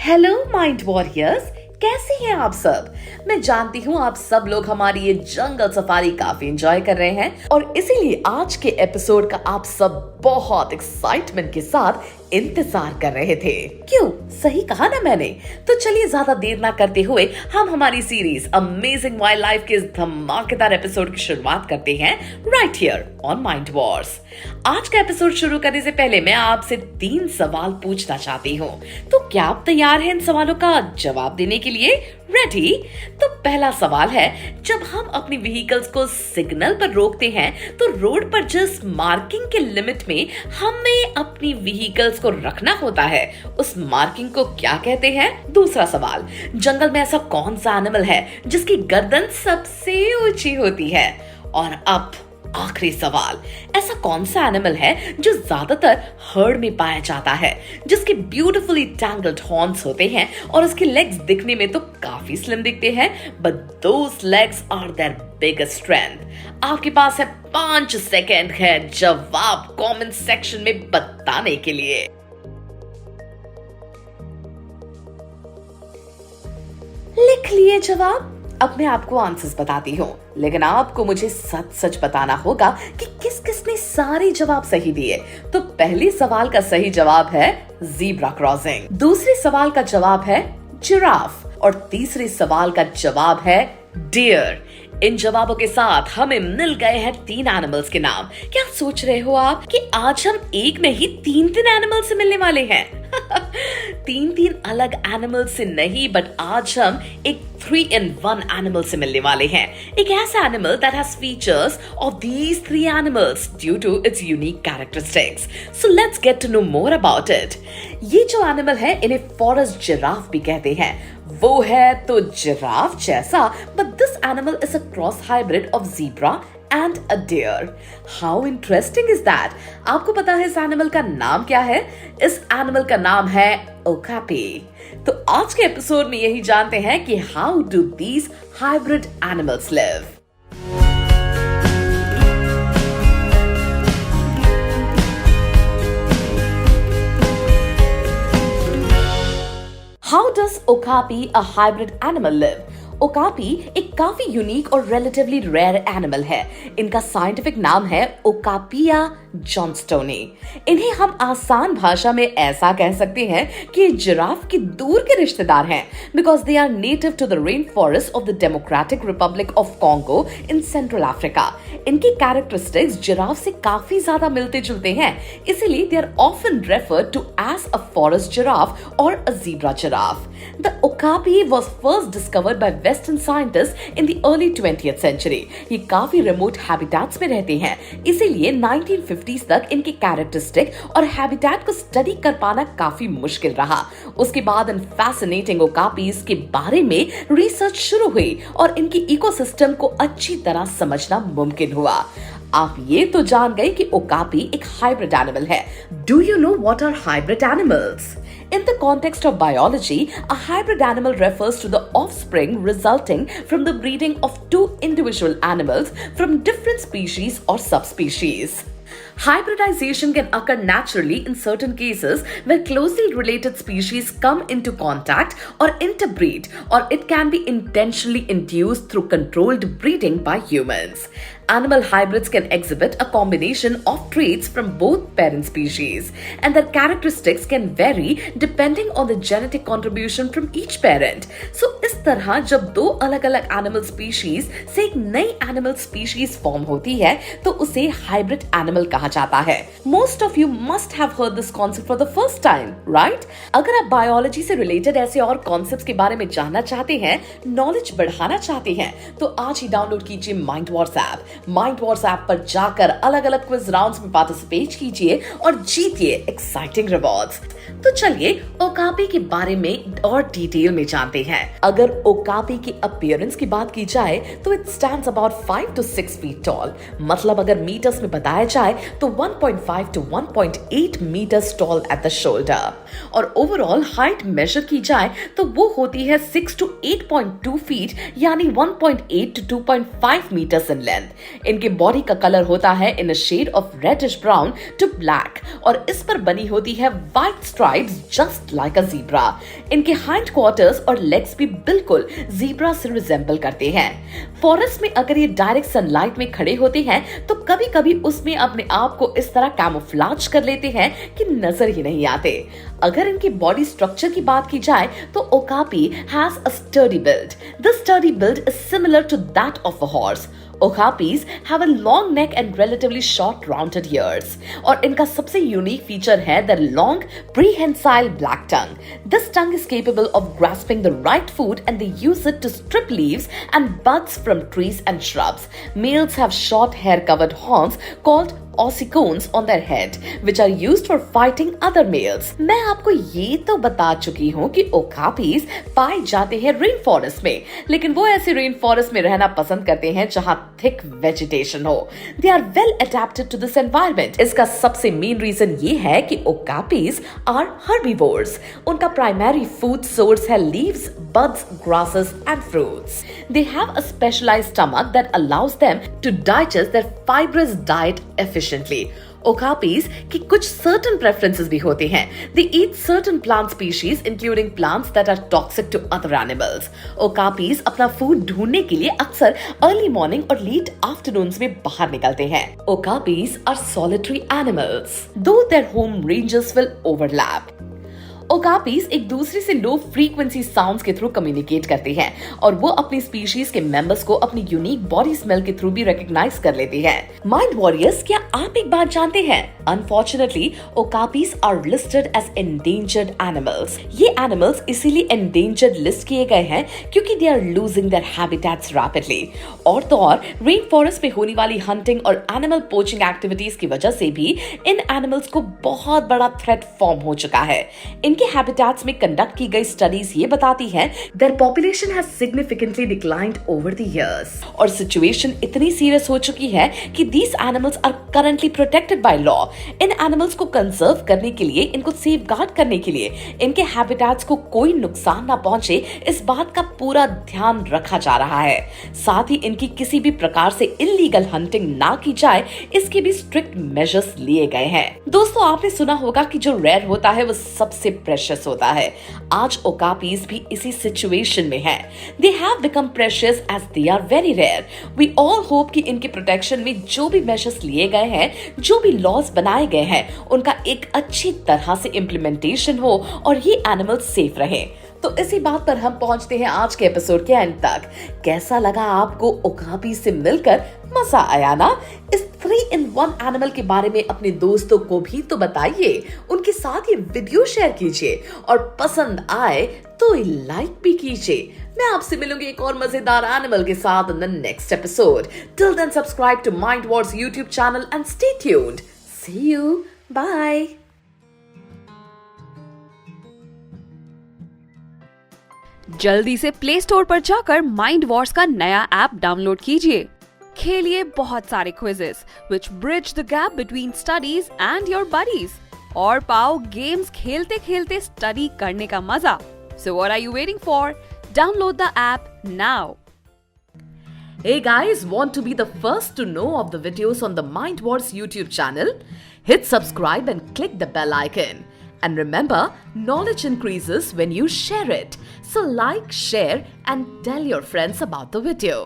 Hello mind warriors, कैसे हैं आप सब। मैं जानती हूँ आप सब लोग हमारी ये जंगल सफारी काफी एंजॉय कर रहे हैं और इसीलिए आज के एपिसोड का आप सब बहुत एक्साइटमेंट के साथ इंतजार कर रहे थे। क्यों, सही कहा ना मैंने। तो चलिए ज्यादा देर ना करते हुए हम हमारी सीरीज अमेजिंग वाइल्ड लाइफ के इस धमाकेदार एपिसोड की शुरुआत करते हैं right here on mind Wars. आज का एपिसोड शुरू करने से पहले मैं आपसे 3 सवाल पूछना चाहती हूँ। तो क्या आप तैयार हैं इन सवालों का जवाब देने के लिए? रेडी? तो पहला सवाल है, जब हम अपनी व्हीकल्स को सिग्नल पर रोकते हैं तो रोड पर जस्ट मार्किंग के लिमिट में हमें अपनी व्हीकल्स को रखना होता है, उस मार्किंग को क्या कहते हैं? दूसरा सवाल, जंगल में ऐसा कौन सा एनिमल है जिसकी गर्दन सबसे ऊंची होती है? और अब आखिरी सवाल, ऐसा कौन सा एनिमल है जो ज्यादातर हर्ड में पाया जाता है, जिसके ब्यूटीफुली टैंगल्ड हॉर्न्स होते हैं और उसके लेग्स दिखने में तो काफी स्लिम दिखते हैं, but those legs are their biggest strength. आपके पास है 5 सेकेंड है जवाब कमेंट सेक्शन में बताने के लिए। लिख लिए जवाब? अब मैं आपको आंसर्स बताती हूँ, लेकिन आपको मुझे सच सच बताना होगा कि किस किसने सारे जवाब सही दिए। तो पहले सवाल का सही जवाब है ज़ीब्रा क्रॉसिंग, दूसरे सवाल का जवाब है जिराफ और तीसरे सवाल का जवाब है डियर। इन जवाबों के साथ हमें मिल गए हैं 3 एनिमल्स के नाम। क्या सोच रहे हो आप कि आज हम एक नहीं 3 एनिमल से मिलने वाले हैं? 3 अलग एनिमल से नहीं, बट आज हम एक 3-in-1 एनिमल से मिलने वाले हैं। एक ऐसा animal that has features of these 3 animals due to its unique characteristics. So let's get to know more about it. ये जो एनिमल है इन्हें फॉरेस्ट जिराफ भी कहते हैं। वो है तो जिराफ जैसा, but this animal is a cross hybrid of zebra and a deer. How interesting is that? आपको पता है इस एनिमल का नाम क्या है? इस एनिमल का नाम है ओकापी। तो आज के एपिसोड में यही जानते हैं कि how do these hybrid animals live? How does okapi, a hybrid animal, live? Okapi एक काफी यूनिक और रिलेटिवली रेयर एनिमल है। इनका साइंटिफिक नाम है ओकापिया जॉनस्टोनी। इन्हें हम आसान भाषा में ऐसा कह सकते हैं कि जिराफ के दूर के रिश्तेदार हैं, because they are native to the rain forest of the democratic republic of Congo in central Africa. इनके कैरेक्टरिस्टिक्स जिराफ से काफी ज्यादा मिलते जुलते हैं, इसीलिए they are often referred to as a forest giraffe और a zebra giraffe. The okapi was first discovered by western scientist in the early 20th century. ये काफी रिमोट हैबिटेट्स में रहते हैं, इसीलिए 1950s तक इनके कैरेक्टरिस्टिक और हैबिटेट को स्टडी कर पाना काफी मुश्किल रहा। उसके बाद इन फैसिनेटिंग ओकापीज के बारे में रिसर्च शुरू हुई और इनकी इकोसिस्टम को अच्छी तरह समझना मुमकिन हुआ। आप ये तो जान गए कि ओकापी एक हाइब्रिड एनिमल है। Do you know what are hybrid animals? In the context of biology, a hybrid animal refers to the offspring resulting from the breeding of 2 individual animals from different species or subspecies. Hybridization can occur naturally in certain cases where closely related species come into contact or interbreed, or it can be intentionally induced through controlled breeding by humans. Animal hybrids can exhibit a combination of traits from both parent species, and their characteristics can vary depending on the genetic contribution from each parent. So, इस तरह जब 2 अलग-अलग animal species से एक नई animal species form होती है, तो उसे hybrid animal कहा जाता है। Most of you must have heard this concept for the first time, right? अगर आप बायोलॉजी से रिलेटेड ऐसे और कॉन्सेप्ट्स के बारे में जानना चाहते हैं, नॉलेज बढ़ाना चाहते हैं, तो आज ही डाउनलोड कीजिए mind Wars app. Mind Wars app पर जाकर अलग अलग क्विज राउंड्स में पार्टिसिपेट कीजिए और जीतिए एक्साइटिंग रिवॉर्ड्स। तो चलिए ओकापी के बारे में और डिटेल में जानते हैं। अगर ओकापी की अपीयरेंस की बात की जाए तो it stands about 5 to 6 feet tall. मतलब अगर मीटर्स में बताया जाए तो 1.5 to 1.8 metres tall at the shoulder. और ओवरऑल हाइट मेजर की जाए तो वो होती है 6 to 8.2 फीट, यानी 1.8 to 2.5 मीटर्स इन लेंथ। इनके बॉडी का कलर होता है in a shade of reddish brown to black और इस पर बनी होती है white stripes just like a zebra. इनके हाइंड क्वार्टर्स और लेग्स भी बिल्कुल ज़ीब्रा से रिजेंबल करते हैं। फॉरेस्ट में अगर ये डायरेक्ट सनलाइट में खड़े होते हैं तो कभी कभी उसमें अपने आप को इस तरह कैमोफ्लेज कर लेते हैं कि नजर ही नहीं आते। अगर इनकी बॉडी स्ट्रक्चर की बात की जाए तो okapi has a sturdy build. This sturdy build is similar to that of a horse. Okapis have a long neck and relatively short rounded ears और इनका सबसे यूनिक फीचर है their long prehensile black tongue. This tongue is capable of grasping the right food and they use it to strip leaves and buds from trees and shrubs. Males have short hair covered horns called ossicones on their head which are used for fighting other males. मैं आपको ये तो बता चुकी हूँ कि ओकापीज पाए जाते हैं रेन फॉरेस्ट में, लेकिन वो ऐसे रेन फॉरेस्ट में रहना पसंद करते हैं जहाँ थिक वेजिटेशन हो। They are well adapted to this environment. इसका सबसे मेन रीजन ये है कि ओकापीज आर herbivores. उनका प्राइमरी फूड सोर्स है leaves, buds, grasses and fruits. They have a specialized stomach that allows them to digest their fibrous diet efficiently. Okapis की कुछ certain preferences भी होते हैं. They eat certain plant species including plants that are toxic to other animals. Okapis अपना food ढूंढने के लिए अक्सर अर्ली मॉर्निंग और लेट आफ्टरनून्स में बाहर निकलते हैं. Okapis are solitary animals, though their home ranges will overlap. ओकापीज एक दूसरे से लो फ्रीक्वेंसी साउंड्स के थ्रू कम्युनिकेट करते हैं और वो अपनी स्पीशीज के मेंबर्स को अपनी यूनिक बॉडी स्मेल के थ्रू भी रिकॉग्नाइज कर लेते हैं। माइंड वॉरियर्स, क्या आप एक बात जानते हैं? Unfortunately okapis are listed as endangered animals. ये एनिमल्स इसीलिए एंडेंजर्ड लिस्ट किए गए हैं क्योंकि they are losing their habitats rapidly. और तो और रेन फॉरेस्ट में होने वाली हंटिंग और एनिमल पोचिंग एक्टिविटीज की वजह से भी इन एनिमल्स को बहुत बड़ा थ्रेट फॉर्म हो चुका है। इनके हैबिटेट्स में कंडक्ट की गई स्टडीज ये बताती हैं their population has significantly declined over the years और सिचुएशन इतनी सीरियस हो चुकी है कि these animals are currently protected by law. इन एनिमल्स को कंजर्व करने के लिए, इनको सेफगार्ड करने के लिए, इनके हैबिटेट्स को कोई नुकसान ना पहुंचे, इस बात का पूरा ध्यान रखा जा रहा है। साथ ही इनकी किसी भी प्रकार से इलीगल हंटिंग ना की जाए, इसके भी स्ट्रिक्ट मेजर्स लिए गए हैं। दोस्तों, आपने सुना होगा कि जो रेयर होता है वो सबसे प्रेशियस होता है। आज ओकापीज भी इसी सिचुएशन में है। They have become precious as they are very rare. We all hope कि इनके प्रोटेक्शन में जो भी मेजर्स लिए गए हैं, जो भी लॉज बनाए गए हैं, उनका एक अच्छी तरह से इम्प्लीमेंटेशन हो और ये एनिमल्स सेफ रहे। तो इसी बात पर हम पहुंचते हैं आज के एपिसोड के एंड तक। कैसा लगा आपको ओकापी से मिलकर? मजा आया ना? इस 3-in-1 एनिमल के बारे में अपने दोस्तों को भी तो बताइए, उनके साथ ये वीडियो शेयर कीजिए और पसंद आए तो लाइक भी कीजिए। मैं आपसे मिलूंगी एक और मजेदार एनिमल के साथ in the next episode. Till then subscribe to Mind Wars YouTube channel and stay tuned. See you, bye. जल्दी से प्ले स्टोर पर जाकर माइंड वॉर्स का नया ऐप डाउनलोड कीजिए। खेलिए बहुत सारे quizzes which bridge the gap between studies and your buddies और पाओ गेम्स खेलते खेलते स्टडी करने का मजा। So what are you waiting for? Download the app now. Hey guys, want to be the first to know of the videos on the Mind Wars YouTube channel? Hit subscribe and click the bell icon. And remember, knowledge increases when you share it. So like, share and tell your friends about the video.